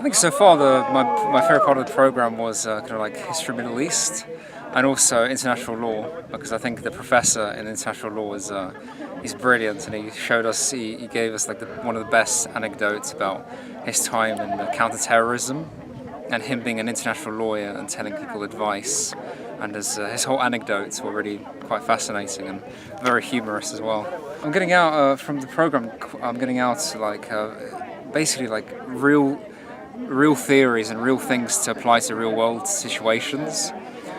I think so far my favourite part of the programme was kind of like history of the Middle East and also international law, because I think the professor in international law is he's brilliant, and he gave us like one of the best anecdotes about his time in counter-terrorism and him being an international lawyer and telling people advice, and his whole anecdotes were really quite fascinating and very humorous as well. I'm getting out from the programme. I'm getting out basically like real theories and real things to apply to real world situations.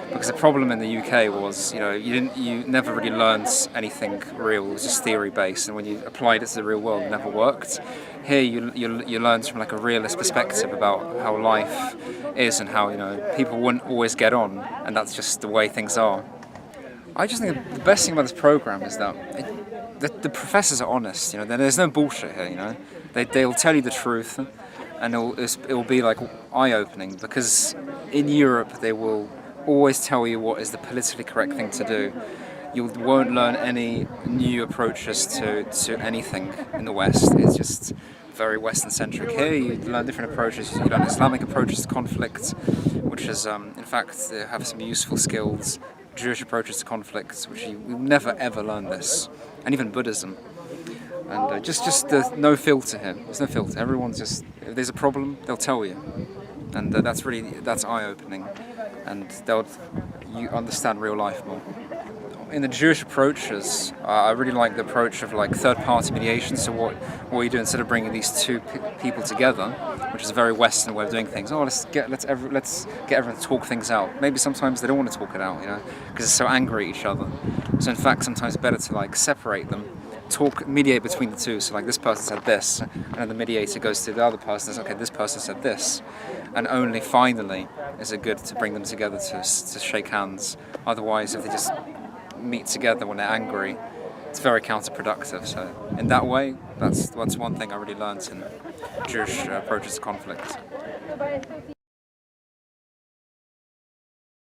Because the problem in the UK was, you never really learned anything real. It was just theory based, and when you applied it to the real world, it never worked. Here, you learn from like a realist perspective about how life is and how people wouldn't always get on, and that's just the way things are. I just think the best thing about this program is that the professors are honest. There's no bullshit here. They'll tell you the truth, and it'll be like eye-opening, because in Europe they will always tell you what is the politically correct thing to do. You won't learn any new approaches to anything in the West. It's just very Western-centric. Here you learn different approaches. You learn Islamic approaches to conflict, which is in fact they have some useful skills. Jewish approaches to conflict, which you've never ever learned this, and even Buddhism. And just no filter here. There's no filter. Everyone's just, if there's a problem, they'll tell you, and that's eye-opening, and you understand real life more. In the Jewish approaches, I really like the approach of like third-party mediation. So what you do instead of bringing these two people together, which is a very Western way of doing things. Let's get everyone to talk things out. Maybe sometimes they don't want to talk it out, because they're so angry at each other. So in fact, sometimes it's better to like separate them, mediate between the two. So like this person said this, and then the mediator goes to the other person and says, okay, this person said this, and only finally is it good to bring them together to shake hands. Otherwise, if they just meet together when they're angry, it's very counterproductive. So in that way, that's one thing I really learned in Jewish approaches to conflict.